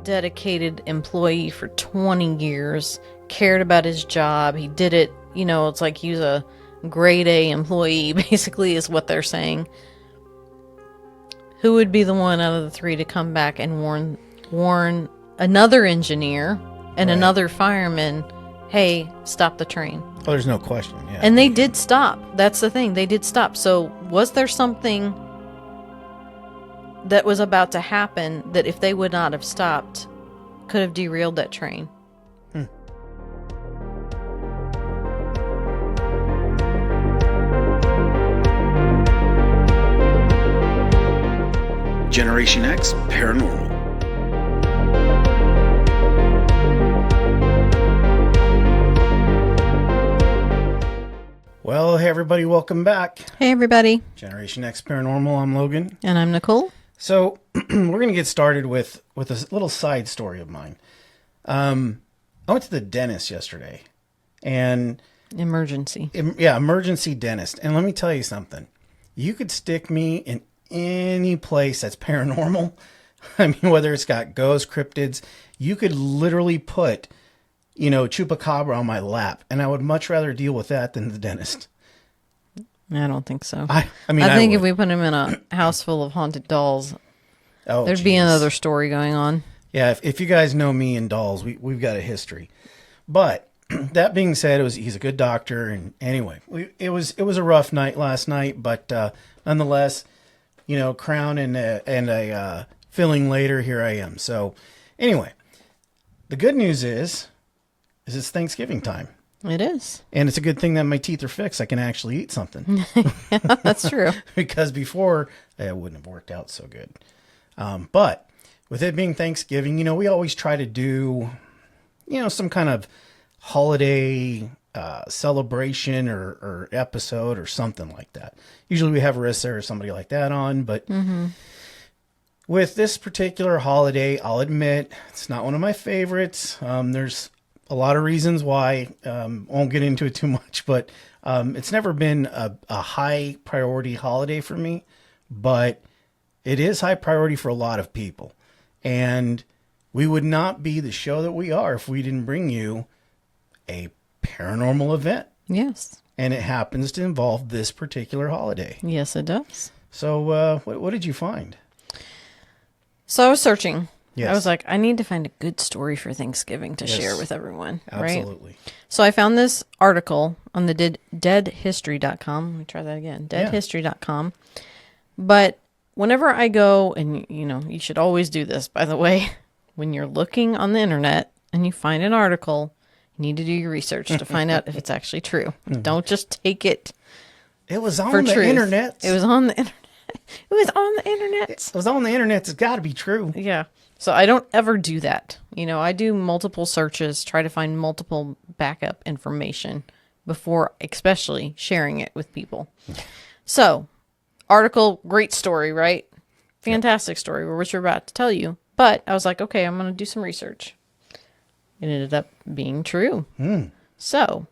dedicated employee for 20 years, cared about his job. He did it, it's like he was a grade A employee, basically, is what they're saying. Who would be the one out of the three to come back and warn another engineer and another fireman, hey, stop the train? Oh, there's no question, yeah. And they did stop. That's the thing. They did stop. So was there something that was about to happen that if they would not have stopped could have derailed that train? Generation X Paranormal. Well, hey everybody, welcome back. Hey everybody. Generation X Paranormal, I'm Logan. And I'm Nicole. So, we're going to get started with a little side story of mine. I went to the dentist yesterday. And emergency dentist. And let me tell you something. You could stick me in any place that's paranormal. I mean, whether it's got ghosts, cryptids, you could literally put, chupacabra on my lap, and I would much rather deal with that than the dentist. I don't think so. I think if we put him in a house full of haunted dolls, there'd be another story going on. Yeah, if you guys know me and dolls, we've got a history. But that being said, he's a good doctor, and anyway, it was a rough night last night, but nonetheless, crown and a filling later, here I am. So anyway, the good news is it's Thanksgiving time. It is. And it's a good thing that my teeth are fixed. I can actually eat something. Yeah, that's true. Because before, it wouldn't have worked out so good. But with it being Thanksgiving, we always try to do, some kind of holiday celebration or episode or something like that. Usually we have Arissa or somebody like that on, but with this particular holiday, I'll admit it's not one of my favorites. There's a lot of reasons why. Won't get into it too much, but it's never been a high priority holiday for me, but it is high priority for a lot of people. And we would not be the show that we are if we didn't bring you a paranormal event. Yes. And it happens to involve this particular holiday. Yes, it does. So what did you find? So I was searching. Yes. I was like, I need to find a good story for Thanksgiving to share with everyone. Absolutely. Right? So I found this article on the deadhistory.com. Let me try that again. Deadhistory.com. But whenever I go, and you should always do this, by the way, when you're looking on the internet and you find an article, you need to do your research to find out if it's actually true. Don't just take it. It was on for the truth. internet. It was on the internet. It was on the internet. It was on the internet. It's got to be true. Yeah. So I don't ever do that. I do multiple searches, try to find multiple backup information before especially sharing it with people. So, article, great story, right? Fantastic story, which we're about to tell you. But I was like, okay, I'm going to do some research. It ended up being true. So,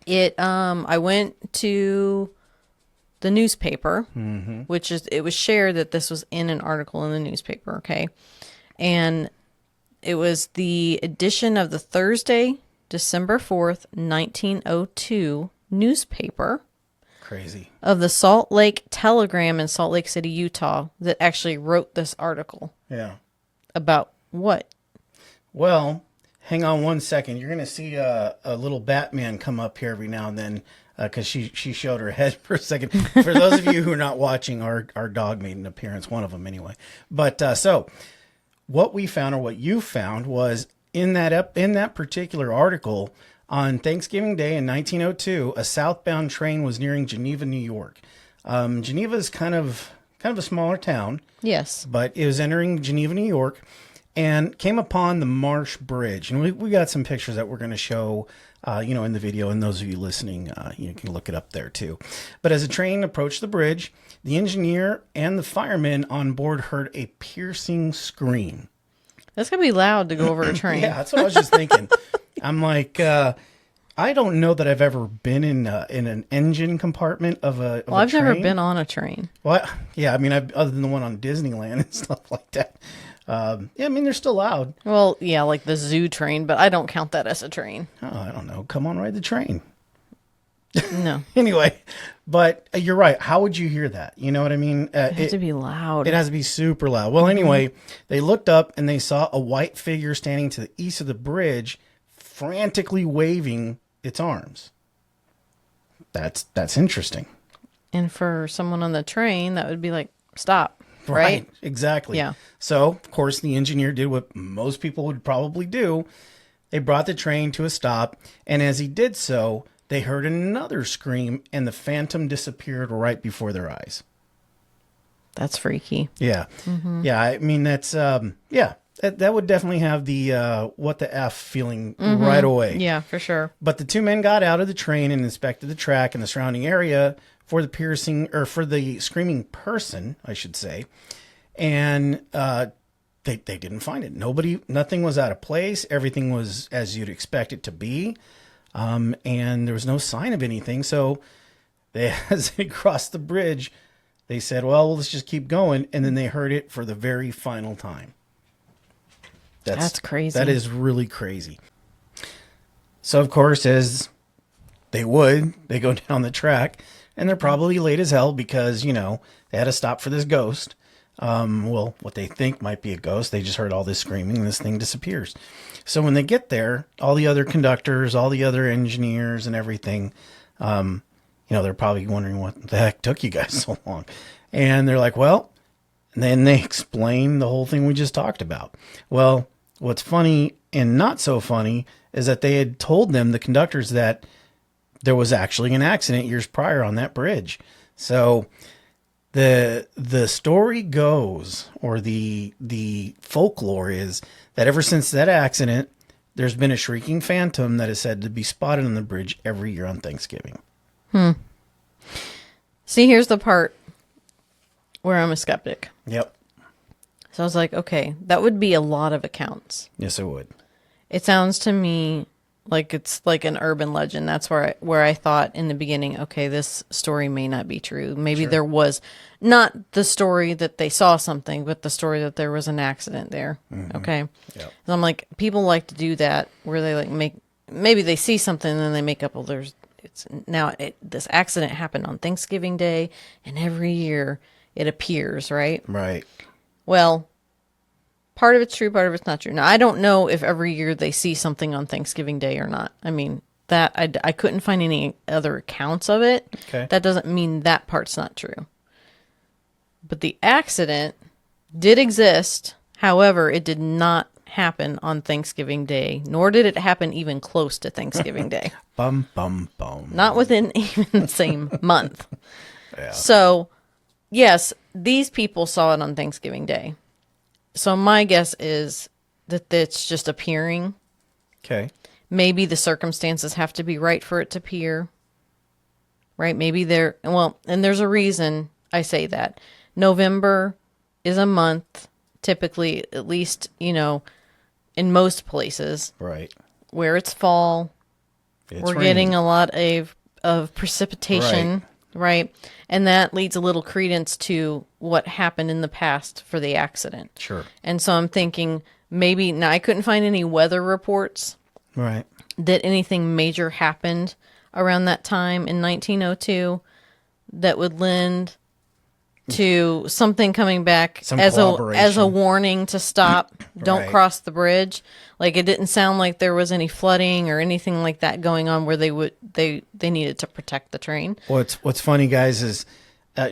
I went to the newspaper, it was shared that this was in an article in the newspaper, okay? And it was the edition of the Thursday, December 4th, 1902 newspaper. Crazy. Of the Salt Lake Telegram in Salt Lake City, Utah, that actually wrote this article. Yeah. About what? Well, hang on one second. You're going to see a little Batman come up here every now and then. Because she showed her head for a second. For those of you who are not watching, our dog made an appearance, one of them anyway. But so what we found, or what you found, was in that particular article, on Thanksgiving Day in 1902, a southbound train was nearing Geneva, New York. Geneva is kind of a smaller town. Yes. But it was entering Geneva, New York, and came upon the Marsh Bridge. And we got some pictures that we're going to show in the video, and those of you listening, you can look it up there too. But as the train approached the bridge, the engineer and the firemen on board heard a piercing scream. That's going to be loud to go over a train. Yeah, that's what I was just thinking. I'm like, I don't know that I've ever been in an engine compartment of a train. I've never been on a train. Well, yeah, I mean, other than the one on Disneyland and stuff like that. Yeah, I mean, they're still loud. Well, yeah, like the zoo train, but I don't count that as a train. Oh, I don't know. Come on, ride the train. No. Anyway, but you're right. How would you hear that? You know what I mean? It has to be loud. It has to be super loud. Well, anyway, they looked up and they saw a white figure standing to the east of the bridge, frantically waving its arms. That's interesting. And for someone on the train, that would be like, stop. Right? Exactly. Yeah. So, of course, the engineer did what most people would probably do. They brought the train to a stop, and as he did so, they heard another scream, and the phantom disappeared right before their eyes. That's freaky. Yeah. Yeah, I mean, that's, yeah, that would definitely have the what the F feeling right away. Yeah, for sure. But the two men got out of the train and inspected the track and the surrounding area for the screaming person, I should say. And they didn't find it. Nothing was out of place. Everything was as you'd expect it to be. And there was no sign of anything. So as they crossed the bridge, they said, well, let's just keep going. And then they heard it for the very final time. That's crazy. That is really crazy. So, of course, as they go down the track, and they're probably late as hell because, they had to stop for this ghost. Well, what they think might be a ghost. They just heard all this screaming and this thing disappears. So when they get there, all the other conductors, all the other engineers and everything, they're probably wondering what the heck took you guys so long. And they're like, well, and then they explain the whole thing we just talked about. Well, what's funny and not so funny is that they had told them, the conductors, that there was actually an accident years prior on that bridge. So the story goes, or the folklore is, that ever since that accident, there's been a shrieking phantom that is said to be spotted on the bridge every year on Thanksgiving. See, here's the part where I'm a skeptic. Yep. So I was like, okay, that would be a lot of accounts. Yes, it would. It sounds to me like it's like an urban legend. That's where I thought in the beginning, okay, this story may not be true. Maybe there was not the story that they saw something, but the story that there was an accident there. Okay. Yep. So I'm like, people like to do that where they like maybe they see something and then they make up, well, this accident happened on Thanksgiving Day and every year it appears, right? Right. Well, part of it's true, part of it's not true. Now, I don't know if every year they see something on Thanksgiving Day or not. I mean, that I couldn't find any other accounts of it. Okay. That doesn't mean that part's not true. But the accident did exist. However, it did not happen on Thanksgiving Day, nor did it happen even close to Thanksgiving Day. Bum, bum, bum. Not within even the same month. Yeah. So, yes, these people saw it on Thanksgiving Day. So my guess is that it's just appearing. Okay. Maybe the circumstances have to be right for it to appear. Right? Maybe and there's a reason I say that. November is a month, typically, at least, in most places. Right. Where it's fall. We're getting a lot of precipitation. Right. And that leads a little credence to what happened in the past for the accident. Sure. And so I'm thinking now I couldn't find any weather reports. Right. That anything major happened around that time in 1902 that would lend to something coming back as a warning to stop, don't cross the bridge. Like, it didn't sound like there was any flooding or anything like that going on where they needed to protect the train. What's funny, guys, is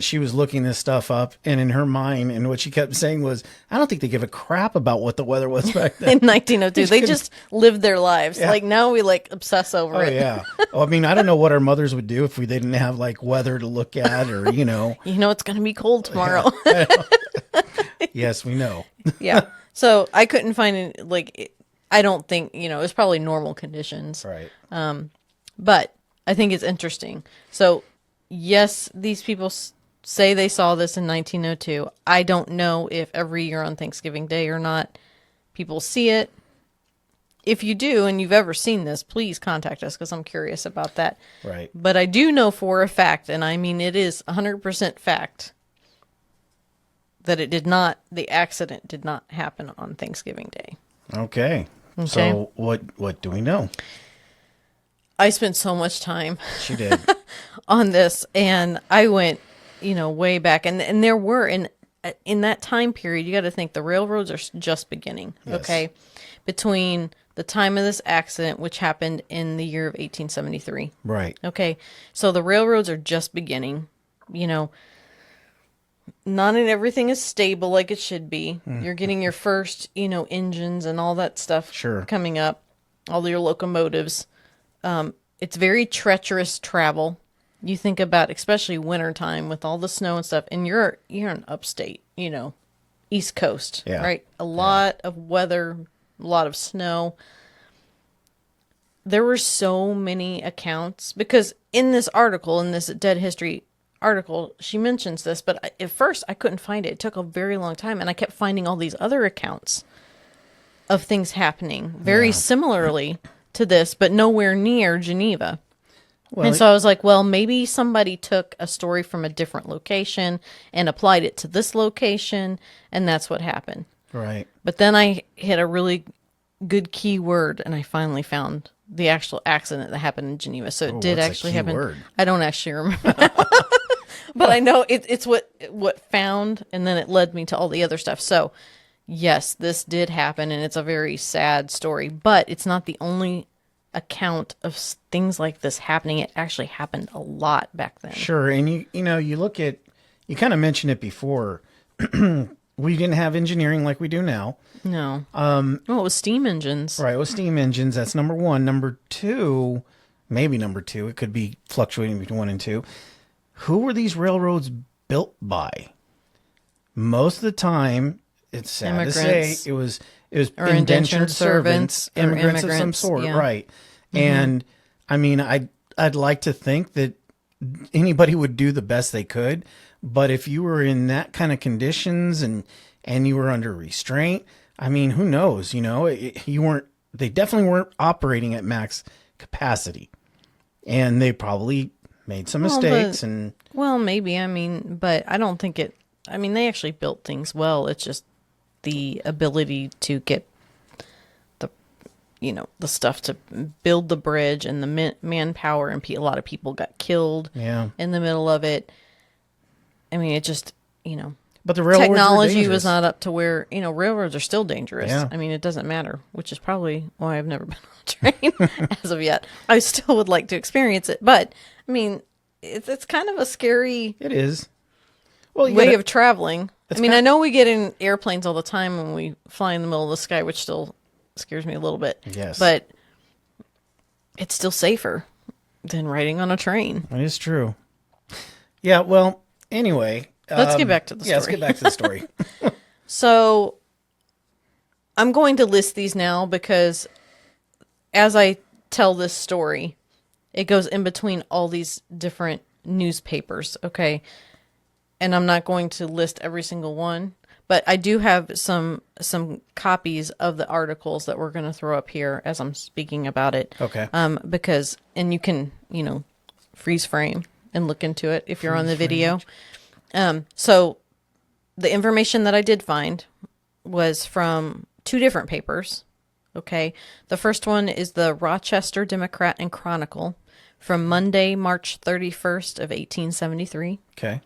she was looking this stuff up, and in her mind, and what she kept saying was, I don't think they give a crap about what the weather was back then. In 1902, they just lived their lives. Yeah. Like, now we obsess over it. Oh yeah. Well, I mean, I don't know what our mothers would do if they didn't have weather to look at, or it's going to be cold tomorrow. Yes, we know. Yeah. So I couldn't find any, I don't think, it was probably normal conditions. Right. But I think it's interesting. So yes, these people say they saw this in 1902. I don't know if every year on Thanksgiving Day or not people see it. If you do and you've ever seen this, please contact us because I'm curious about that. Right. But I do know for a fact, and I mean it is 100% fact, that the accident did not happen on Thanksgiving Day. Okay. So what do we know? I spent so much time She did. on this, and I went, way back, and there were in that time period, you got to think the railroads are just beginning. Yes. Okay, between the time of this accident, which happened in the year of 1873. Right. Okay, so the railroads are just beginning. Not everything is stable like it should be. You're getting your first, engines and all that stuff coming up, all your locomotives. It's very treacherous travel. You think about, especially wintertime with all the snow and stuff, and you're in upstate, East Coast, right? A lot of weather, a lot of snow. There were so many accounts, because in this article, in this Dead History article, she mentions this, but at first I couldn't find it. It took a very long time, and I kept finding all these other accounts of things happening very similarly to this, but nowhere near Geneva. Well, and so I was like, well, maybe somebody took a story from a different location and applied it to this location, and that's what happened. Right. But then I hit a really good keyword, and I finally found the actual accident that happened in Geneva. So it did actually happen. Word? I don't actually remember. But I know it's what found, and then it led me to all the other stuff. So, yes, this did happen, and it's a very sad story. But it's not the only account of things like this happening. It actually happened a lot back then. Sure, and you look at, you kind of mentioned it before. We didn't have engineering like we do now. No. Well, it was steam engines. Right, it was steam engines. That's number one. Number two, maybe number two. It could be fluctuating between 1 and 2. Who were these railroads built by? Most of the time, it's sad to say, it was or indentured servants, immigrants of some sort, right? Mm-hmm. And I mean, I'd like to think that anybody would do the best they could, but if you were in that kind of conditions and you were under restraint, I mean, who knows? They definitely weren't operating at max capacity, and they probably made some mistakes. Well, maybe. I mean, but I don't think it. I mean, they actually built things well. It's just the ability to get the stuff to build the bridge and the manpower, and a lot of people got killed in the middle of it. I mean, it just, but the railroads technology was not up to where, railroads are still dangerous. Yeah. I mean, it doesn't matter, which is probably why I've never been on a train as of yet. I still would like to experience it, but I mean, it's kind of a scary. It is. Well, way of traveling. I mean, I know we get in airplanes all the time when we fly in the middle of the sky, which still scares me a little bit. Yes. But it's still safer than riding on a train. That is true. Yeah, well, anyway. Let's get back to the story. Yeah, let's get back to the story. So I'm going to list these now because as I tell this story, it goes in between all these different newspapers, okay? And I'm not going to list every single one, but I do have some copies of the articles that we're going to throw up here as I'm speaking about it. Okay. Because you can, freeze frame and look into it if you're on the video. So the information that I did find was from 2 different papers. Okay. The first one is the Rochester Democrat and Chronicle from Monday, March 31st of 1873. Okay.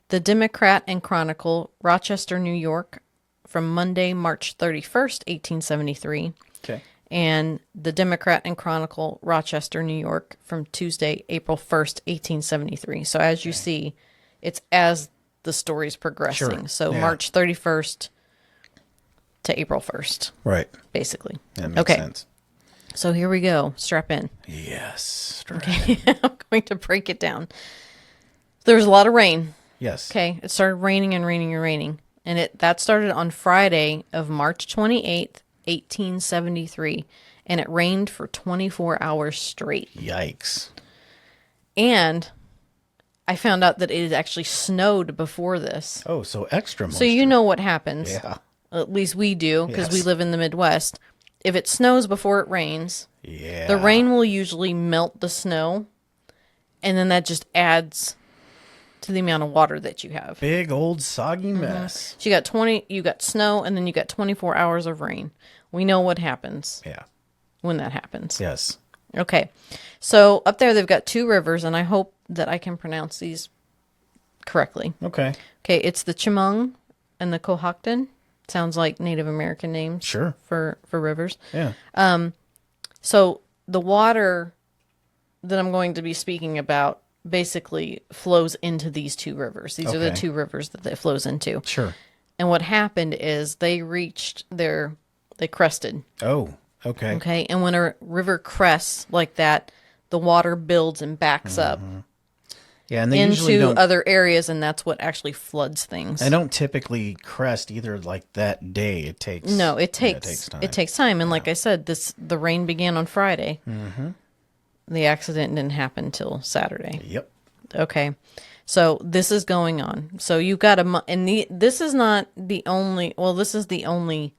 The Democrat and Chronicle, Rochester, New York, from Monday, March 31st, 1873. Okay. And the Democrat and Chronicle, Rochester, New York, from Tuesday, April 1st, 1873. So as you see, it's as the story's progressing. Sure. So March 31st to April 1st. Right. Basically. That makes sense. So here we go. Strap in. Yes. Okay. I'm going to break it down. There was a lot of rain. Yes. Okay. It started raining and raining and raining. And that started on Friday of March 28th, 1873. And it rained for 24 hours straight. Yikes. And I found out that it had actually snowed before this. Oh, so extra moisture. So you know what happens. Yeah. At least we do, because we Yes. live in the Midwest. If it snows before it rains, Yeah. the rain will usually melt the snow. And then that just adds to the amount of water that you have. Big old soggy mess. So you got snow, and then you got 24 hours of rain. We know what happens Yeah. when that happens. Yes. Okay. So up there, they've got 2 rivers, and I hope that I can pronounce these correctly. Okay. Okay. It's the Chemung and the Cohocton. Sounds like Native American names. Sure. For rivers. Yeah. So the water that I'm going to be speaking about basically flows into these 2 rivers. These are the Okay. 2 rivers that it flows into. Sure. And what happened is they crested. Oh, okay. Okay. And when a river crests like that, the water builds and backs up Yeah, and they usually into don't. other areas, and that's what actually floods things. They don't typically crest either. Like that day, it takes. No, it yeah, takes time. it takes time. And like I said, the rain began on Friday. Mm-hmm. The accident didn't happen till Saturday. Yep. Okay. So this is going on. So you've got this is not the only, well, this is the only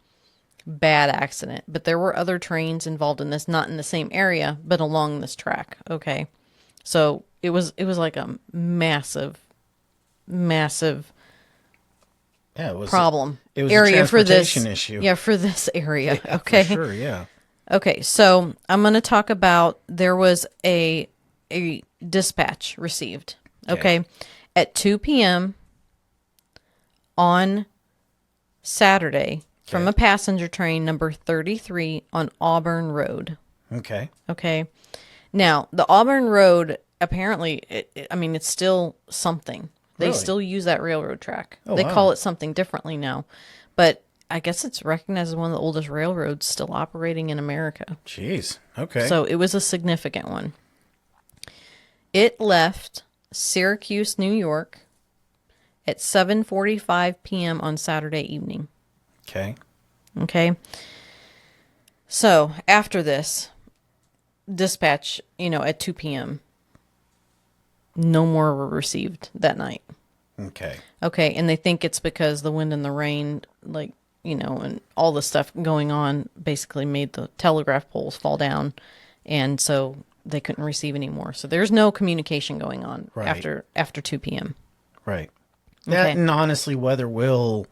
bad accident, but there were other trains involved in this, not in the same area, but along this track. Okay. So it was like a massive Yeah, it was problem. It was area a for this transportation issue. Yeah, for this area. Yeah, Okay. for sure. Yeah. Okay, so I'm going to talk about there was a dispatch received. Okay. At 2 p.m. on Saturday from a passenger train number 33 on Auburn Road. Okay. Okay. Now, the Auburn Road, apparently, it's still something. They Really? still use that railroad track. Oh, they wow. call it something differently now. But I guess it's recognized as one of the oldest railroads still operating in America. Jeez. Okay. So it was a significant one. It left Syracuse, New York at 7:45 p.m. on Saturday evening. Okay. Okay. So after this dispatch, at 2 p.m., no more were received that night. Okay. Okay. And they think it's because the wind and the rain, and all the stuff going on basically made the telegraph poles fall down. And so they couldn't receive any more. So there's no communication going on Right. after 2 p.m. Right. That Okay. and honestly, weather will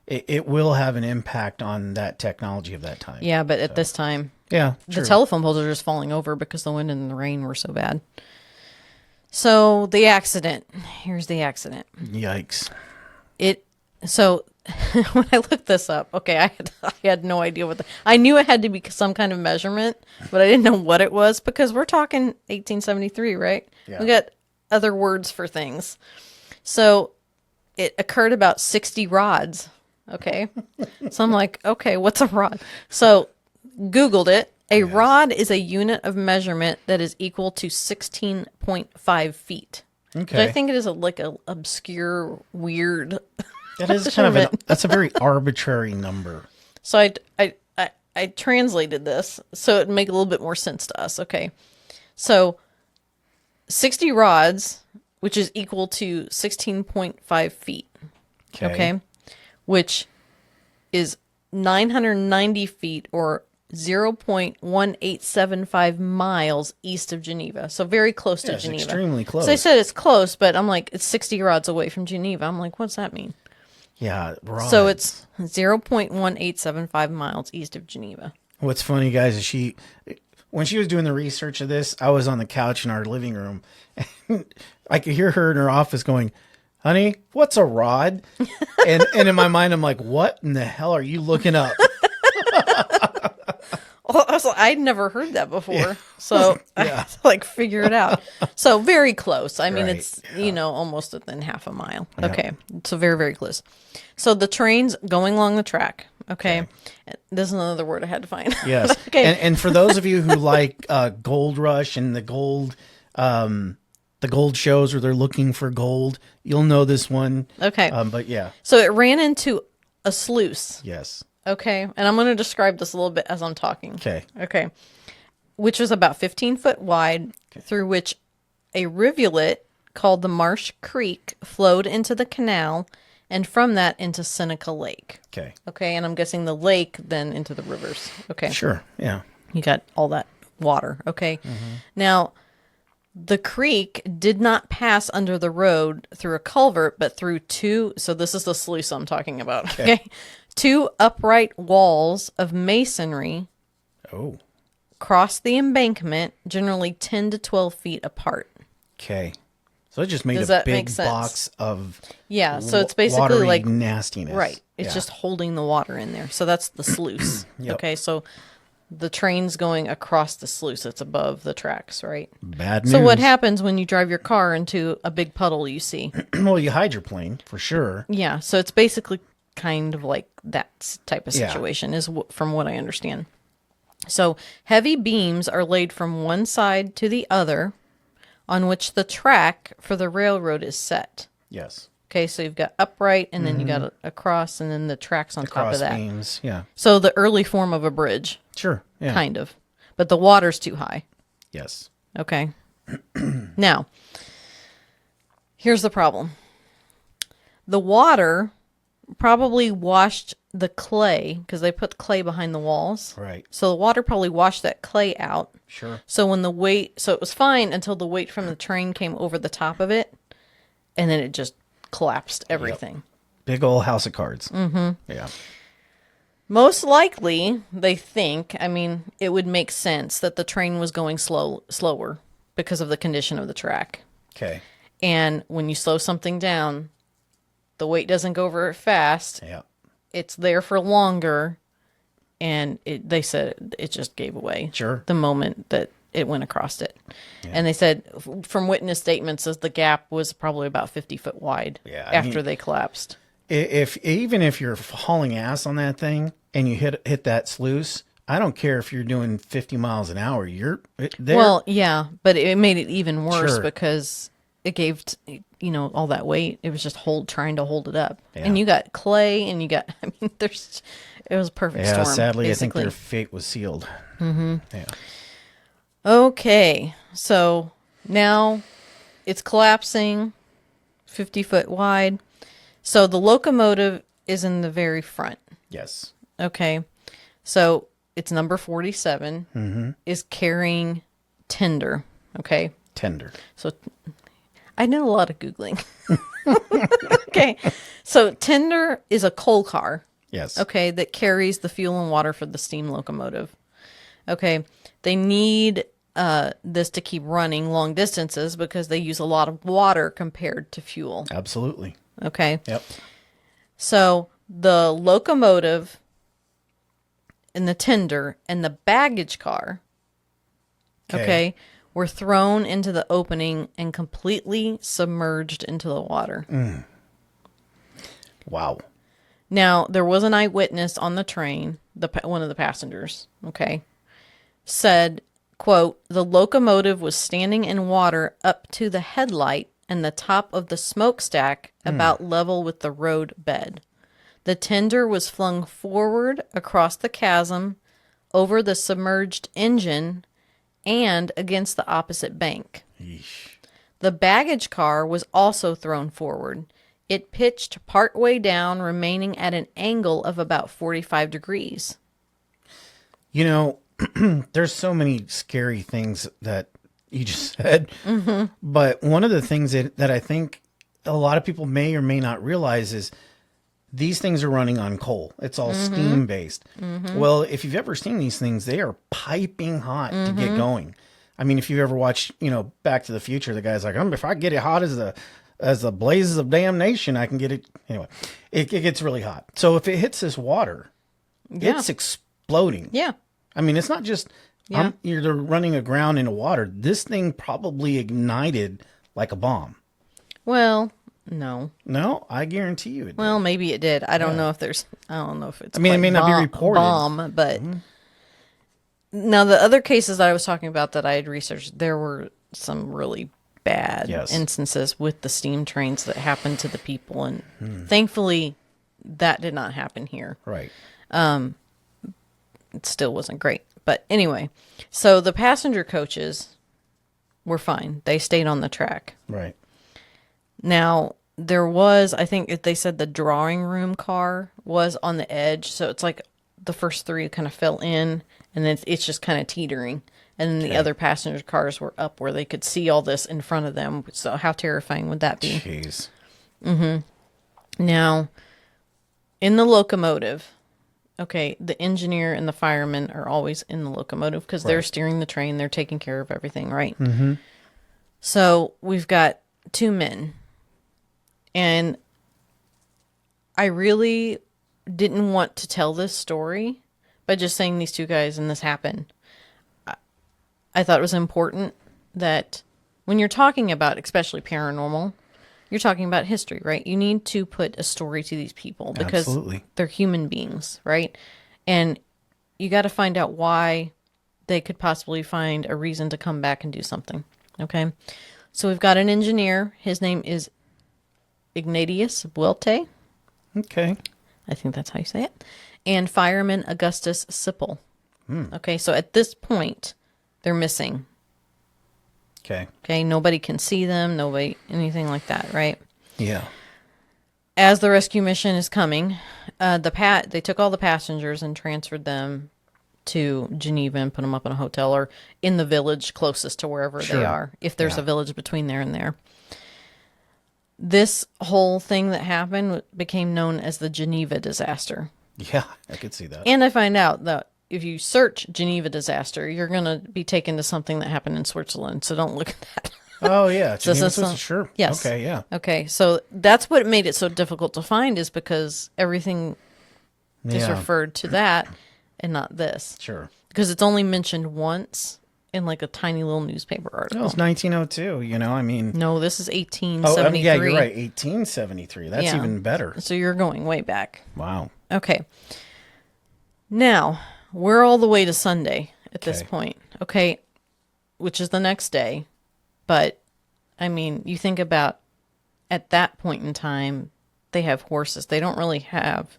it will have an impact on that technology of that time. Yeah, but at this time, Yeah. the True. telephone poles are just falling over because the wind and the rain were so bad. So the accident. Here's the accident. Yikes. So when I looked this up, okay, I had no idea I knew it had to be some kind of measurement, but I didn't know what it was because we're talking 1873, right? Yeah. We got other words for things. So it occurred about 60 rods. Okay. So I'm like, okay, what's a rod? So Googled it. A rod is a unit of measurement that is equal to 16.5 feet. Okay. But I think it is like a obscure, weird. That is kind of that's a very arbitrary number. So I translated this so it'd make a little bit more sense to us. Okay. So 60 rods, which is equal to 16.5 feet. Okay. Which is 990 feet or 0.1875 miles east of Geneva. So very close to Yeah, it's Geneva. extremely close. So I said it's close, but I'm like, it's 60 rods away from Geneva. I'm like, what's that mean? Yeah. Right. So it's 0.1875 miles east of Geneva. What's funny, guys, is when she was doing the research of this, I was on the couch in our living room, and I could hear her in her office going, "Honey, what's a rod?" and in my mind, I'm like, "What in the hell are you looking up?" Well, I'd never heard that before, so I had to figure it out. So very close. I mean, Right, it's almost within half a mile. Okay, so very very close. So the train's going along the track. Okay, this is another word I had to find. Yes. Okay. And for those of you who like Gold Rush and the gold shows where they're looking for gold, you'll know this one. Okay. But yeah. So it ran into a sluice. Yes. Okay, and I'm going to describe this a little bit as I'm talking. Okay. Okay. Which was about 15 foot wide, through which a rivulet called the Marsh Creek flowed into the canal, and from that into Seneca Lake. Okay. Okay, and I'm guessing the lake then into the rivers. Okay. Sure. Yeah. You got all that water. Okay. Now, The creek did not pass under the road through a culvert, but through so this is the sluice I'm talking about, okay? 2 upright walls of masonry Oh. crossed the embankment, generally 10 to 12 feet apart. Okay. So it just made Does a that make big sense? box of Yeah, so it's basically watery like nastiness. right. It's just holding the water in there. So that's the sluice. Yep. Okay, so the train's going across the sluice. It's above the tracks, right? Bad news. So what happens when you drive your car into a big puddle you see? Well, you hydroplane for sure. Yeah, so it's basically kind of like that type of Yeah. situation from what I understand. So heavy beams are laid from one side to the other on which the track for the railroad is set. Yes. Okay, so you've got upright and then you got a cross and then the tracks on top Cross of that. beams. Yeah. So the early form of a bridge, Sure. Yeah. kind of. But the water's too high. Yes. Okay. Now, here's the problem. The water probably washed the clay because they put clay behind the walls. Right. So the water probably washed that clay out. Sure. So it was fine until the weight from the train came over the top of it, and then it just collapsed everything. Big old house of cards. Mm-hmm. Yeah. Most likely, they think, it would make sense that the train was going slower because of the condition of the track. Okay. And when you slow something down, the weight doesn't go very fast. Yeah. It's there for longer, and they said it just gave away. Sure. The moment that it went across it. Yeah. And they said from witness statements as the gap was probably about 50 foot wide after they collapsed. Even if you're hauling ass on that thing and you hit that sluice, I don't care if you're doing 50 miles an hour. You're there. Well, yeah, but it made it even worse Sure. because it gave all that weight. It was just trying to hold it up. Yeah. And you got clay and you got it was a perfect storm. Sadly, basically. I think their fate was sealed. Mm-hmm. Yeah. Okay, so now it's collapsing, 50 foot wide. So the locomotive is in the very front. Yes. Okay, so it's number 47 is carrying tinder. Okay. Tender. So I did a lot of Googling. Okay, so tinder is a coal car. Yes. Okay, that carries the fuel and water for the steam locomotive. Okay, they need this to keep running long distances because they use a lot of water compared to fuel. Absolutely. Okay. Yep. So the locomotive and the tender and the baggage car, okay, were thrown into the opening and completely submerged into the water. Wow. Now, there was an eyewitness on the train, one of the passengers, okay, said, quote, the locomotive was standing in water up to the headlight and the top of the smokestack about level with the road bed. The tender was flung forward across the chasm, over the submerged engine, and against the opposite bank. Yeesh. The baggage car was also thrown forward. It pitched partway down, remaining at an angle of about 45 degrees. There's so many scary things that you just said. Mm-hmm. But one of the things that I think a lot of people may or may not realize is these things are running on coal. It's all steam based. Mm-hmm. Well, if you've ever seen these things, they are piping hot to get going. I mean, if you ever watch, Back to the Future, the guy's like, if I get it hot as the blazes of damnation, I can get it. Anyway, it gets really hot. So if it hits this water, it's exploding. Yeah. I mean, it's not just you're running aground into water. This thing probably ignited like a bomb. Well, no. No, I guarantee you it did. Well, maybe it did. I don't know if it's. I mean, it may not be reported. Bomb, but now the other cases that I was talking about that I had researched, there were some really bad instances with the steam trains that happened to the people, and thankfully, that did not happen here. Right. It still wasn't great, but anyway, so the passenger coaches were fine. They stayed on the track. Right. Now, there was, I think they said the drawing room car was on the edge. So it's like the first three kind of fell in, and then it's just kind of teetering. And then the other passenger cars were up where they could see all this in front of them. So how terrifying would that be? Jeez. Now, in the locomotive, okay, the engineer and the fireman are always in the locomotive because they're steering the train. They're taking care of everything, right? Mm-hmm. So we've got two men. And I really didn't want to tell this story by just saying these two guys and this happened. I thought it was important that when you're talking about, especially paranormal, you're talking about history, right? You need to put a story to these people because they're human beings, right? And you got to find out why they could possibly find a reason to come back and do something, okay? So we've got an engineer. His name is Ignatius Buelte. Okay. I think that's how you say it. And fireman Augustus Sipple. Okay, so at this point, they're missing. Okay, nobody can see them, nobody, anything like that, right? Yeah. As the rescue mission is coming, they took all the passengers and transferred them to Geneva and put them up in a hotel or in the village closest to wherever they are, if there's a village between there and there. This whole thing that happened became known as the Geneva disaster. Yeah, I could see that. And I find out that if you search Geneva disaster, you're going to be taken to something that happened in Switzerland. So don't look at that. Oh, yeah. So sure. Yes. Okay, yeah. Okay, so that's what made it so difficult to find is because everything is referred to that and not this. Sure. Because it's only mentioned once in like a tiny little newspaper article. Oh, it's 1902, I mean. No, this is 1873. Oh, yeah, you're right. 1873. That's even better. So you're going way back. Wow. Okay. Now, we're all the way to Sunday at this point. Okay. Which is the next day. But, I mean, you think about at that point in time, they have horses. They don't really have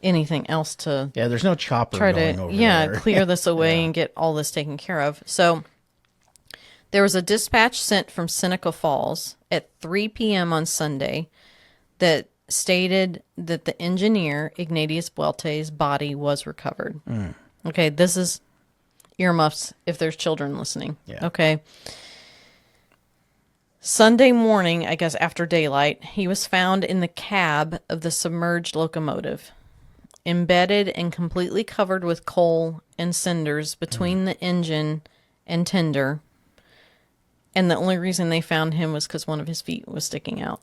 anything else to there's no chopper try going to over there. clear this away and get all this taken care of. So there was a dispatch sent from Seneca Falls at 3 p.m. on Sunday that stated that the engineer, Ignatius Buelte's body was recovered. Okay, this is earmuffs if there's children listening. Yeah. Okay. Sunday morning, I guess after daylight, he was found in the cab of the submerged locomotive, embedded and completely covered with coal and cinders between the engine and tender. And the only reason they found him was because one of his feet was sticking out.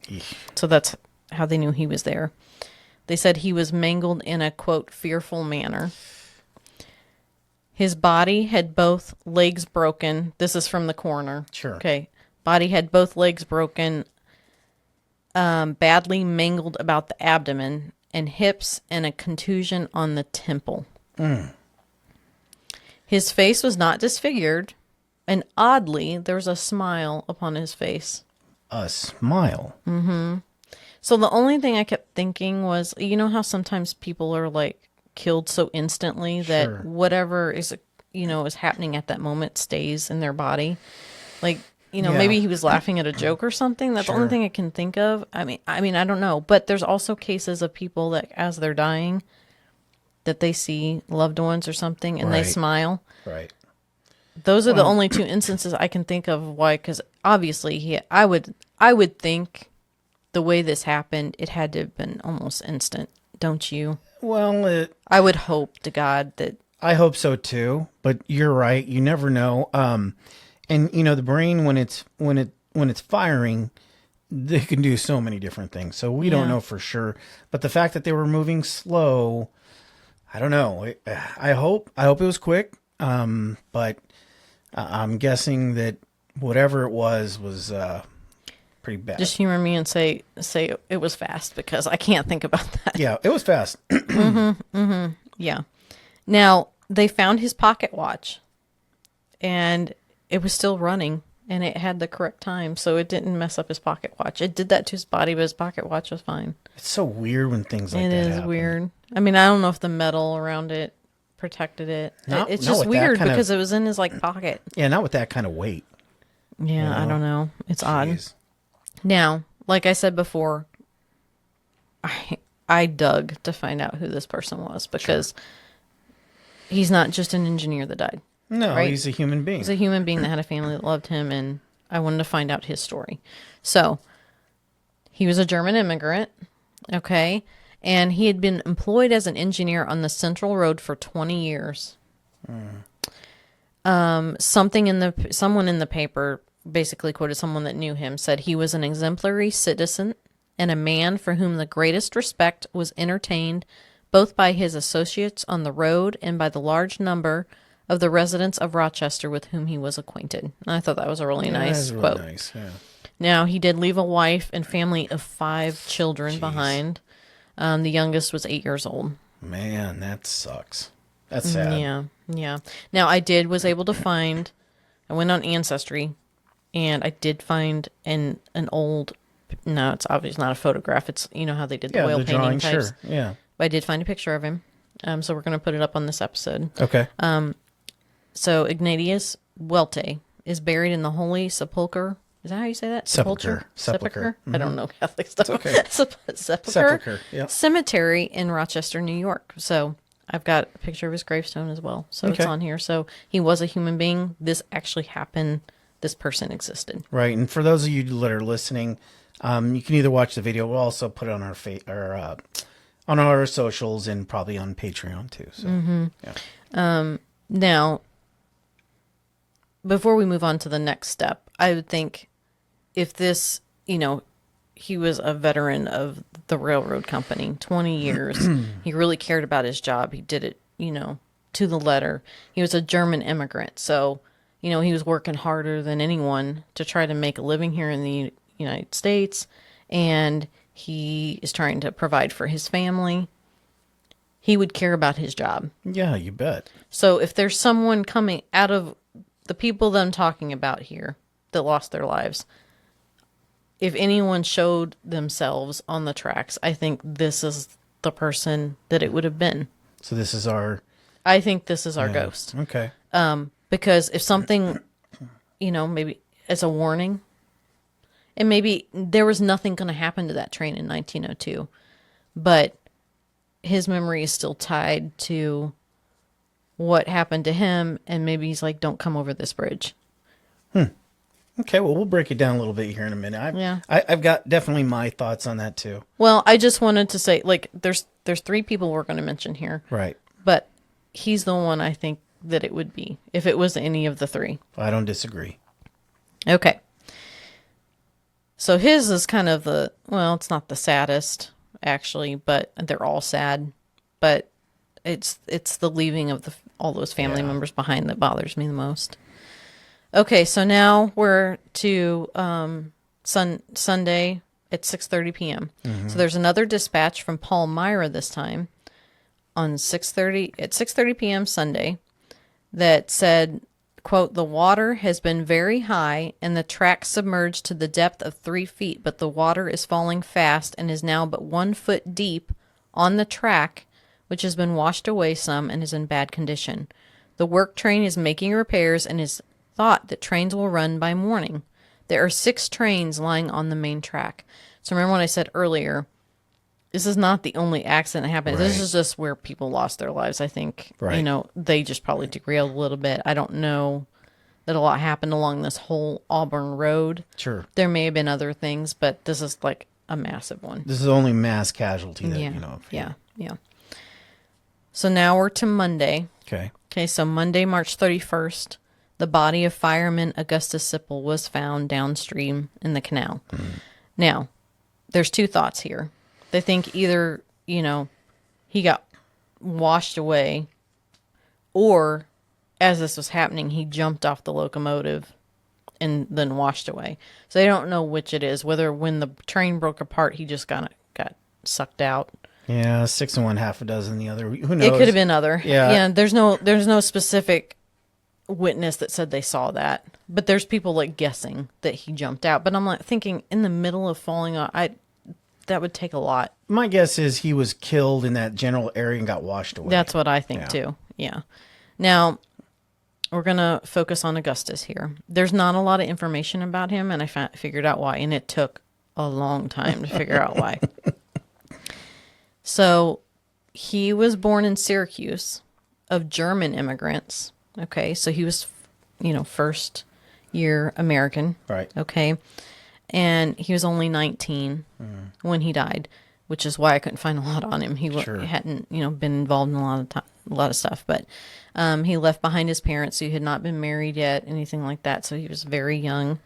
So that's how they knew he was there. They said he was mangled in a, quote, fearful manner. His body had both legs broken. This is from the coroner. Sure. Okay. Body had both legs broken, badly mangled about the abdomen, and hips, and a contusion on the temple. His face was not disfigured, and oddly, there was a smile upon his face. A smile? Mm-hmm. So the only thing I kept thinking was, you know how sometimes people are like killed so instantly that whatever is, is happening at that moment stays in their body. Like, maybe he was laughing at a joke or something. That's the only thing I can think of. I mean, I don't know. But there's also cases of people that as they're dying, that they see loved ones or something and they smile. Right. Those are the only two instances I can think of why, because obviously I would think the way this happened, it had to have been almost instant, don't you? Well, I would hope to God that. I hope so too, but you're right. You never know. And the brain when it's firing, they can do so many different things. So we don't know for sure. But the fact that they were moving slow, I don't know. I hope it was quick. But I'm guessing that whatever it was pretty bad. Just humor me and say it was fast because I can't think about that. Yeah, it was fast. Yeah. Now, they found his pocket watch and it was still running and it had the correct time, so it didn't mess up his pocket watch. It did that to his body, but his pocket watch was fine. It's so weird when things like that happen. It is weird. I mean, I don't know if the metal around it protected it. It's just weird because it was in his pocket. Yeah, not with that kind of weight. Yeah, I don't know. It's odd. Now, like I said before, I dug to find out who this person was because He's not just an engineer that died. No, right? he's a human being. He's a human being that had a family that loved him, and I wanted to find out his story. So, he was a German immigrant, okay? And he had been employed as an engineer on the Central Road for 20 years. Someone in the paper basically quoted someone that knew him, said he was an exemplary citizen and a man for whom the greatest respect was entertained both by his associates on the road and by the large number of the residents of Rochester with whom he was acquainted. And I thought that was a really nice quote. Really nice, yeah. Now, he did leave a wife and family of 5 children behind. The youngest was 8 years old. Man, that sucks. That's sad. Yeah. Now, I was able to find, I went on Ancestry, and I did find an old, no, it's obviously not a photograph. It's, you know how they did the oil painting drawing, types. Sure, yeah. But I did find a picture of him. So we're going to put it up on this episode. Okay. So Ignatius Welte is buried in the Holy Sepulchre. Is that how you say that? Sepulchre. I don't know Catholic stuff. It's okay. Sepulchre. Yeah. Cemetery in Rochester, New York. So I've got a picture of his gravestone as well. So it's on here. So he was a human being. This actually happened. This person existed. Right. And for those of you that are listening, you can either watch the video. We'll also put it on our on our socials and probably on Patreon too. So yeah. Now, before we move on to the next step, I would think if this, he was a veteran of the railroad company, 20 years. He really cared about his job. He did it, to the letter. He was a German immigrant. So, he was working harder than anyone to try to make a living here in the United States. And he is trying to provide for his family. He would care about his job. Yeah, you bet. So if there's someone coming out of the people that I'm talking about here that lost their lives, if anyone showed themselves on the tracks, I think this is the person that it would have been. So this is our... I think this is our ghost. Okay. Because if something, maybe as a warning, and maybe there was nothing going to happen to that train in 1902, but his memory is still tied to what happened to him, and maybe he's like, don't come over this bridge. Okay, well, we'll break it down a little bit here in a minute. I've got definitely my thoughts on that too. Well, I just wanted to say, there's 3 people we're going to mention here. Right. But he's the one I think that it would be, if it was any of the 3. I don't disagree. Okay. So his is kind of it's not the saddest, actually, but they're all sad. But it's the leaving of all those family members behind that bothers me the most. Okay, so now we're to Sunday at 6:30 p.m. Mm-hmm. So there's another dispatch from Paul Myra this time on 6:30 p.m. Sunday that said, quote, "The water has been very high and the track submerged to the depth of 3 feet, but the water is falling fast and is now but 1 foot deep on the track, which has been washed away some and is in bad condition. The work train is making repairs and is thought that trains will run by morning. There are 6 trains lying on the main track." So remember when I said earlier, this is not the only accident that happened. Right. This is just where people lost their lives, I think. Right. They just probably derailed a little bit. I don't know that a lot happened along this whole Auburn Road. Sure. There may have been other things, but this is like a massive one. This is the only mass casualty that you know of. Yeah. So now we're to Monday. Okay, so Monday, March 31st, the body of fireman Augustus Sipple was found downstream in the canal. Mm. Now, there's 2 thoughts here. They think either, he got washed away, or as this was happening, he jumped off the locomotive and then washed away. So they don't know which it is, whether when the train broke apart, he just got sucked out. Yeah, 6 and 1, half a dozen the other. Who knows? It could have been other. Yeah. There's no specific witness that said they saw that, but there's people guessing that he jumped out. But I'm thinking in the middle of falling off, that would take a lot. My guess is he was killed in that general area and got washed away. That's what I think too. Yeah. Now we're gonna focus on Augustus here. There's not a lot of information about him, and I figured out why, and it took a long time to figure out why. So he was born in Syracuse of German immigrants. Okay, so he was, first year American. Right. Okay, and he was only 19 when he died, which is why I couldn't find a lot on him. He hadn't, been involved in a lot of stuff, but he left behind his parents who had not been married yet, anything like that. So he was very young.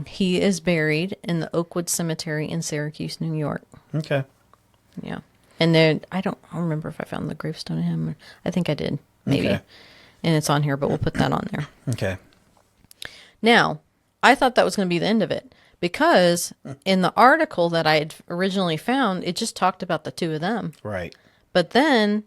He is buried in the Oakwood Cemetery in Syracuse, New York. Okay. Yeah. And then I don't remember if I found the gravestone of him. I think I did, maybe. Okay. And it's on here, but we'll put that on there. Okay. Now, I thought that was going to be the end of it because in the article that I had originally found, it just talked about the two of them. Right. But then,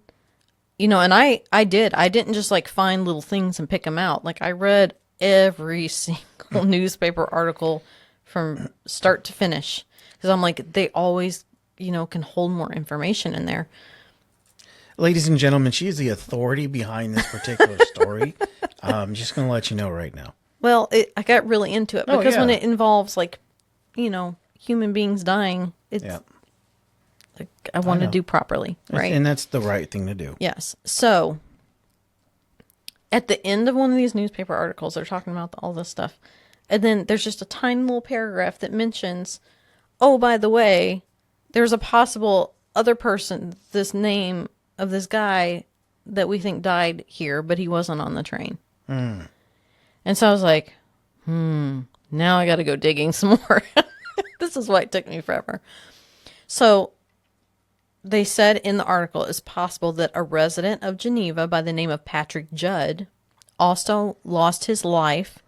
and I didn't just like find little things and pick them out. Like I read every single newspaper article from start to finish because I'm like, they always, can hold more information in there. Ladies and gentlemen, she is the authority behind this particular story. I'm just going to let you know right now. Well, I got really into it because when yeah. it involves like, human beings dying, it's like I want to do properly, right? And that's the right thing to do. Yes. So at the end of one of these newspaper articles, they're talking about all this stuff. And then there's just a tiny little paragraph that mentions, oh, by the way, there's a possible other person, this name of this guy that we think died here, but he wasn't on the train. And so I was like, now I got to go digging some more. This is why it took me forever. So they said in the article it's possible that a resident of Geneva by the name of Patrick Judd also lost his life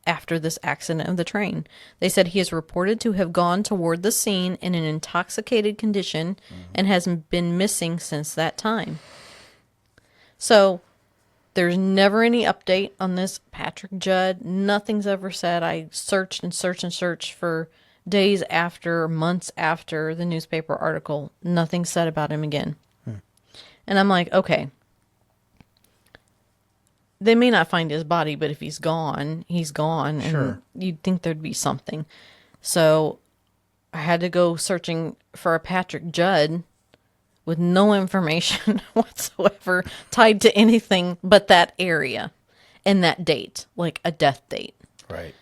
after this accident of the train. They said he is reported to have gone toward the scene in an intoxicated condition and has been missing since that time. So there's never any update on this Patrick Judd. Nothing's ever said. I searched and searched and searched for days after, months after the newspaper article. Nothing said about him again. And I'm like, okay. They may not find his body, but if he's gone, he's gone. Sure. And you'd think there'd be something. So I had to go searching for a Patrick Judd with no information whatsoever tied to anything but that area and that date, like a death date. Right.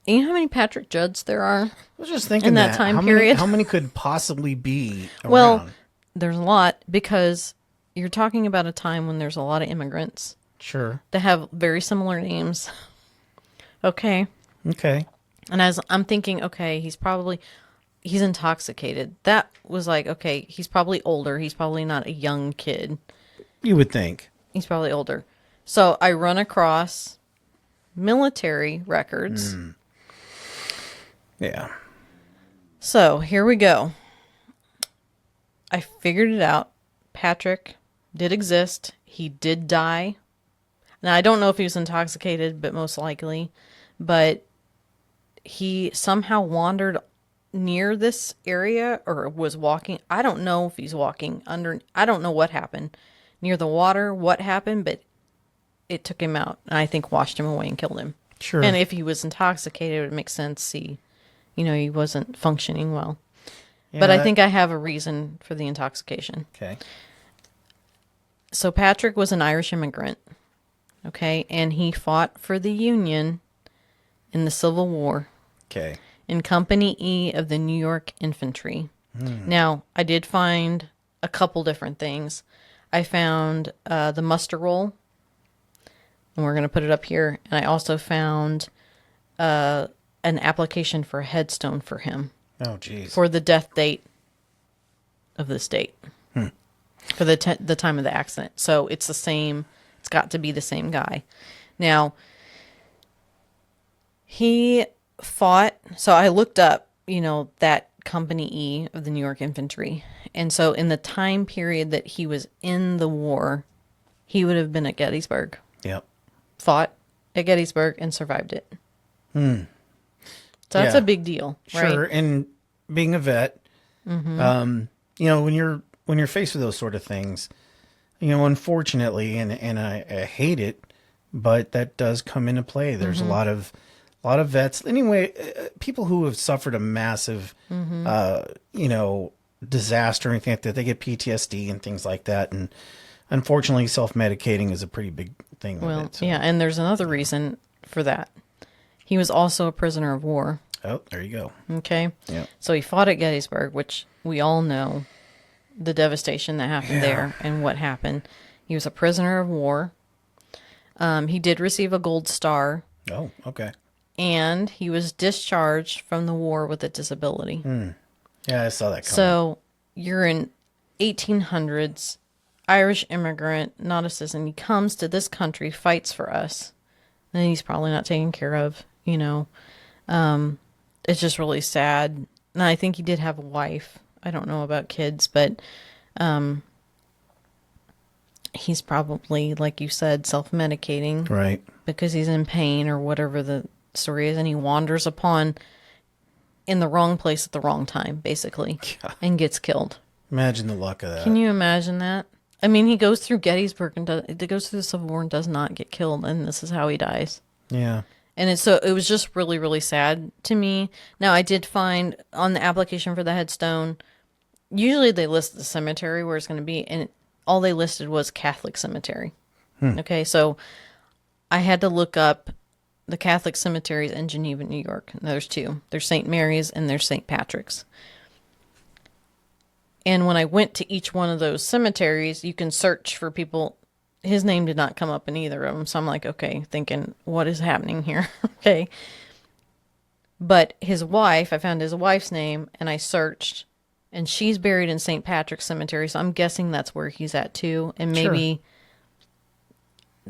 And you know how many Patrick Judds there are? I was just thinking in that time how period? How many could possibly be around? Well, there's a lot because you're talking about a time when there's a lot of immigrants Sure. that have very similar names. Okay. Okay. And as I'm thinking, okay, he's intoxicated. That was like, okay, he's probably older. He's probably not a young kid. You would think. He's probably older. So I run across military records. Yeah. So here we go. I figured it out. Patrick did exist. He did die. Now, I don't know if he was intoxicated, but most likely. But he somehow wandered near this area or was walking. I don't know if he's walking under. I don't know what happened. Near the water, what happened, but it took him out. And I think washed him away and killed him. Sure. And if he was intoxicated, it would make sense. He wasn't functioning well. Yeah, but I think I have a reason for the intoxication. Okay. So Patrick was an Irish immigrant, okay, and he fought for the Union in the Civil War Okay. in Company E of the New York Infantry. Now, I did find a couple different things. I found the muster roll, and we're going to put it up here, and I also found an application for a headstone for him. Oh, geez. For the death date of this date. For the time of the accident. So it's the same. It's got to be the same guy. Now, he fought. So I looked up, that Company E of the New York Infantry. And so in the time period that he was in the war, he would have been at Gettysburg. Yep. Fought at Gettysburg and survived it. So that's Yeah. a big deal, right? Sure. And being a vet, when you're faced with those sort of things, unfortunately, and I hate it, but that does come into play. There's a lot of vets. Anyway, people who have suffered a massive, disaster or anything like that, they get PTSD and things like that. And unfortunately, self-medicating is a pretty big thing. Well, with it, so. yeah, and there's another reason for that. He was also a prisoner of war. Oh, there you go. Okay? Yeah. So he fought at Gettysburg, which we all know the devastation that happened there and what happened. He was a prisoner of war. He did receive a gold star. Oh, okay. And he was discharged from the war with a disability. Yeah, I saw that coming. So you're in 1800s, Irish immigrant, not a citizen. He comes to this country, fights for us, and he's probably not taken care of, you know. It's just really sad. And I think he did have a wife. I don't know about kids, but he's probably, like you said, self-medicating. Right. Because he's in pain or whatever the story is, and he wanders upon in the wrong place at the wrong time, basically, and gets killed. Imagine the luck of that. Can you imagine that? I mean, he goes through Gettysburg and goes through the Civil War and does not get killed, and this is how he dies. Yeah. And it was just really, really sad to me. Now, I did find on the application for the headstone, usually they list the cemetery where it's going to be, and all they listed was Catholic cemetery. Okay, so I had to look up the Catholic cemeteries in Geneva, New York. And there's two. There's St. Mary's and there's St. Patrick's. And when I went to each one of those cemeteries, you can search for people. His name did not come up in either of them. So I'm like, okay, thinking, what is happening here? Okay. But his wife, I found his wife's name and I searched, and she's buried in St. Patrick's Cemetery. So I'm guessing that's where he's at too. And maybe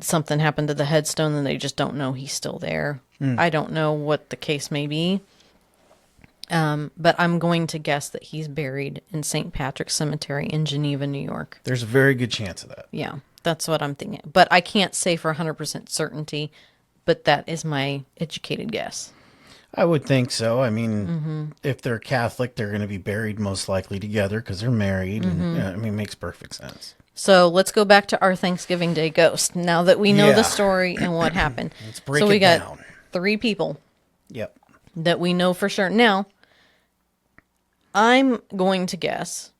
something happened to the headstone and they just don't know he's still there. I don't know what the case may be. But I'm going to guess that he's buried in St. Patrick's Cemetery in Geneva, New York. There's a very good chance of that. Yeah, that's what I'm thinking. But I can't say for 100% certainty, but that is my educated guess. I would think so. I mean, if they're Catholic, they're going to be buried most likely together because they're married. And, I mean, it makes perfect sense. So let's go back to our Thanksgiving Day ghost. Now that we know the story and what happened. Let's break so we it got down. 3 people Yep. that we know for sure. Now, I'm going to guess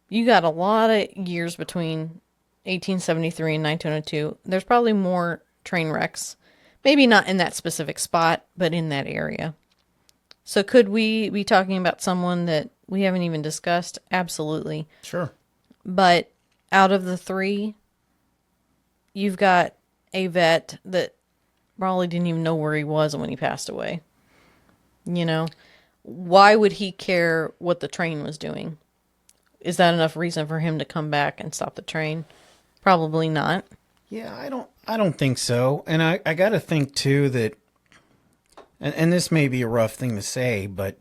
you got a lot of years between 1873 and 1902. There's probably more train wrecks. Maybe not in that specific spot, but in that area. So could we be talking about someone that we haven't even discussed? Absolutely. Sure. But out of the 3, you've got a vet that probably didn't even know where he was when he passed away. You know? Why would he care what the train was doing? Is that enough reason for him to come back and stop the train? Probably not. Yeah, I don't think so. And I got to think too that, and this may be a rough thing to say, but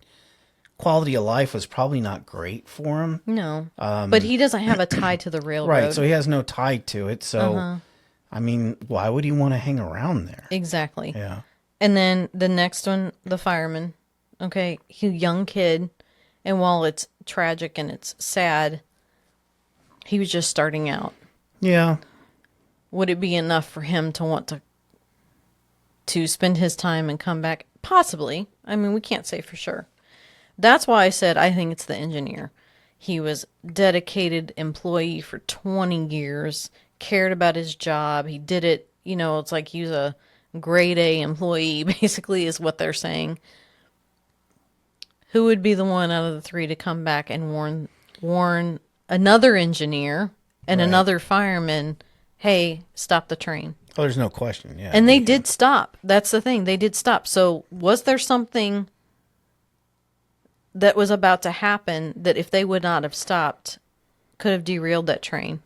quality of life was probably not great for him. No. But he doesn't have a tie to the railroad. Right. So he has no tie to it. So, I mean, why would he want to hang around there? Exactly. Yeah. And then the next one, the fireman. Okay. He's a young kid. And while it's tragic and it's sad, he was just starting out. Yeah. Would it be enough for him to want to spend his time and come back? Possibly. I mean, we can't say for sure. That's why I said I think it's the engineer. He was dedicated employee for 20 years, cared about his job. He did it, you know, it's like he's a grade A employee, basically, is what they're saying. Who would be the one out of the 3 to come back and warn another engineer and another fireman, hey, stop the train? Oh, there's no question. Yeah. And they did stop. That's the thing. They did stop. So was there something that was about to happen that if they would not have stopped could have derailed that train?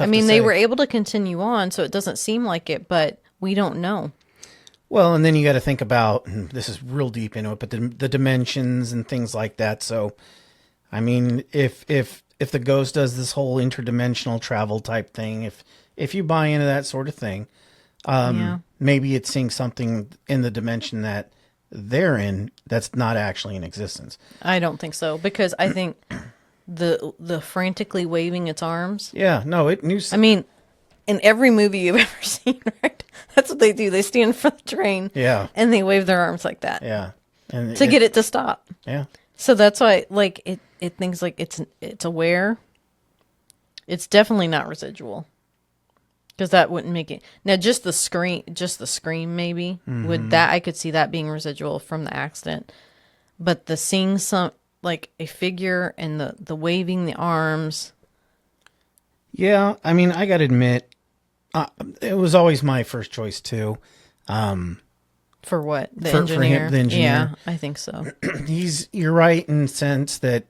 I mean, they were able to continue on, so it doesn't seem like it, but we don't know. Well, and then you got to think about, this is real deep into it, but the dimensions and things like that. So, I mean, if the ghost does this whole interdimensional travel type thing, if you buy into that sort of thing, maybe it's seeing something in the dimension that they're in that's not actually in existence. I don't think so, because I think the frantically waving its arms. Yeah, no, it knew. I mean, in every movie you've ever seen, right? That's what they do. They stand in front of the train. Yeah. And they wave their arms like that. Yeah. And to get it to stop. Yeah. So that's why, like, it thinks like it's aware. It's definitely not residual. Because that wouldn't make it. Now, just the scream maybe, would that, I could see that being residual from the accident. But the seeing like a figure and the waving the arms. Yeah, I mean, I got to admit, it was always my first choice too. For what? The For engineer? him, the engineer. Yeah, I think so. You're right in the sense that,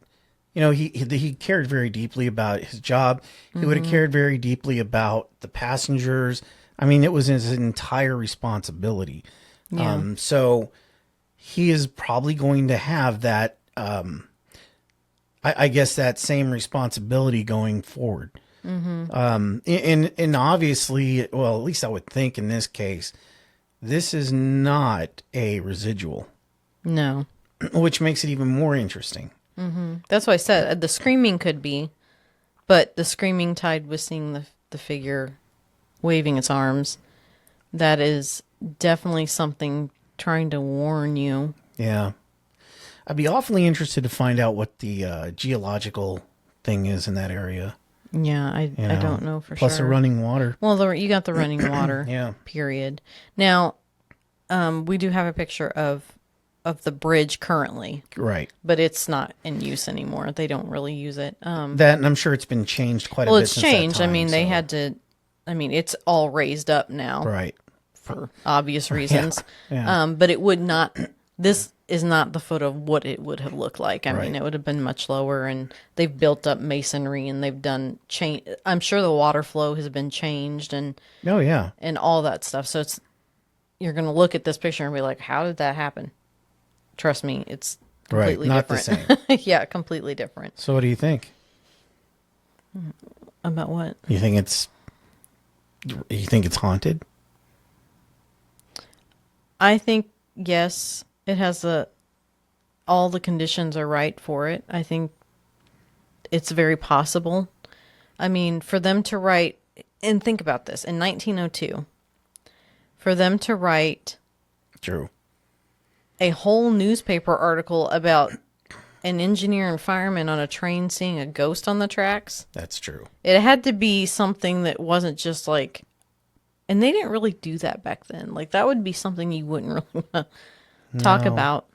he cared very deeply about his job. He would have cared very deeply about the passengers. I mean, it was his entire responsibility. Yeah. So he is probably going to have that, I guess, that same responsibility going forward. And obviously, well, at least I would think in this case, this is not a residual, No. which makes it even more interesting. That's what I said. The screaming could be, but the screaming tied with seeing the figure waving its arms, that is definitely something trying to warn you. Yeah. I'd be awfully interested to find out what the geological thing is in that area. Yeah, I don't know for Plus sure. the running water. Well, you got the running water. Yeah. Period. Now, we do have a picture of the bridge currently, Right. but it's not in use anymore. They don't really use it. That, and I'm sure it's been changed quite a bit. Well, it's since that changed. I time, mean, they so- had to. I mean, it's all raised up now Right. for obvious reasons. Yeah. But it would not. This is not the foot of what it would have looked like. I Right. mean, it would have been much lower, and they've built up masonry, and they've done change. I'm sure the water flow has been changed, and Oh, yeah. all that stuff. So you're going to look at this picture and be like, how did that happen? Trust me, it's Right. completely Not different. the same. Yeah, completely different. So what do you think? About what? You think it's haunted? I think, yes, it has all the conditions are right for it. I think it's very possible. I mean, for them to write, and think about this, in 1902, for them to write True. a whole newspaper article about an engineer and fireman on a train seeing a ghost on the tracks, That's true. it had to be something that wasn't just like, and they didn't really do that back then. Like, that would be something you wouldn't really want to talk No. about.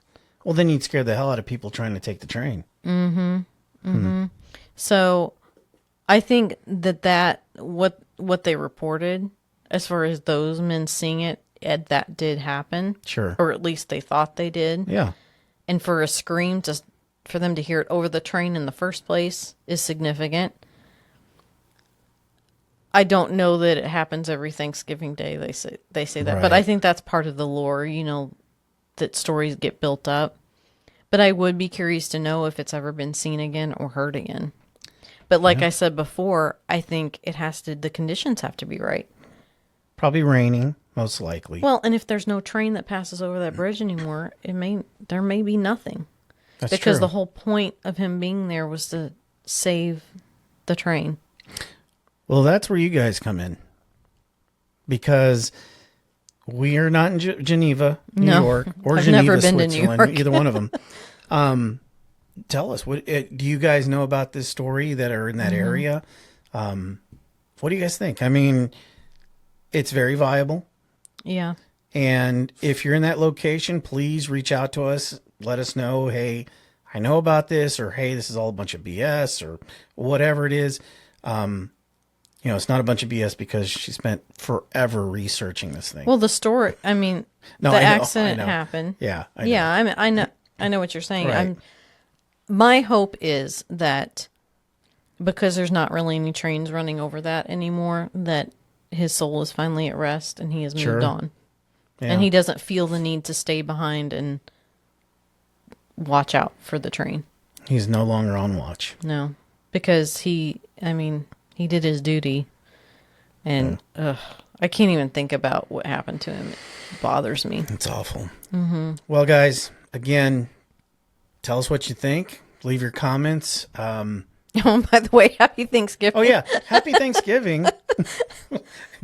Well, then you'd scare the hell out of people trying to take the train. So I think that what they reported, as far as those men seeing it, that did happen. Sure. Or at least they thought they did. Yeah. And for a scream, for them to hear it over the train in the first place is significant. I don't know that it happens every Thanksgiving Day. They say that, but I Right. think that's part of the lore. That stories get built up. But I would be curious to know if it's ever been seen again or heard again. But like I said before, I think the conditions have to be right. Probably raining, most likely. Well, and if there's no train that passes over that bridge anymore, there may be nothing. That's Because true. the whole point of him being there was to save the train. Well, that's where you guys come in. Because we are not in Geneva, New No, York, or I've Geneva, never been to New Switzerland, York. either one of them. Tell us, do you guys know about this story that are in that Mm-hmm. area? What do you guys think? I mean, it's very viable. Yeah. And if you're in that location, please reach out to us. Let us know, hey, I know about this, or hey, this is all a bunch of BS, or whatever it is. It's not a bunch of BS because she spent forever researching this thing. Well, the story, I mean, No, the I know, accident I know. happened. Yeah, I know. Yeah, I know what you're saying. Right. My hope is that because there's not really any trains running over that anymore, that his soul is finally at rest and he has Sure. moved on. Yeah. And he doesn't feel the need to stay behind and watch out for the train. He's no longer on watch. No, because he did his duty. And I can't even think about what happened to him. It bothers me. It's awful. Mm-hmm. Well, guys, again, tell us what you think. Leave your comments. Oh, by the way, happy Thanksgiving. Oh, yeah. Happy Thanksgiving.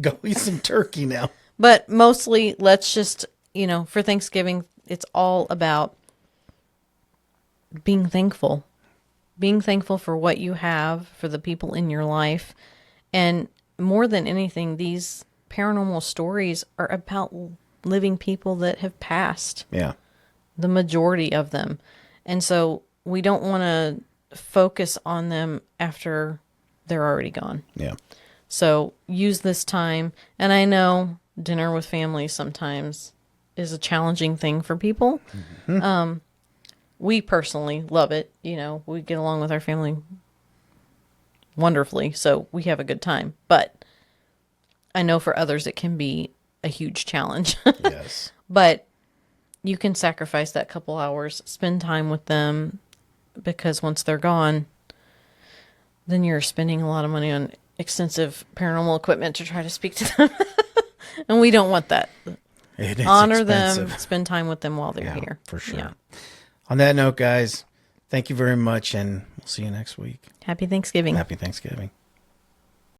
Go eat some turkey now. But mostly, let's just, for Thanksgiving, it's all about being thankful. being thankful for what you have, for the people in your life. And more than anything, these paranormal stories are about living people that have passed. Yeah. The majority of them. And so we don't want to focus on them after they're already gone. Yeah. So use this time. And I know dinner with family sometimes is a challenging thing for people. Mm-hmm. We personally love it. You know, we get along with our family wonderfully, so we have a good time. But I know for others it can be a huge challenge. Yes. But you can sacrifice that couple hours, spend time with them, because once they're gone, then you're spending a lot of money on extensive paranormal equipment to try to speak to them. And we don't want that. It is Honor expensive. them, spend time with them while they're Yeah, here. for sure. Yeah. On that note, guys, thank you very much, and we'll see you next week. Happy Thanksgiving. Happy Thanksgiving.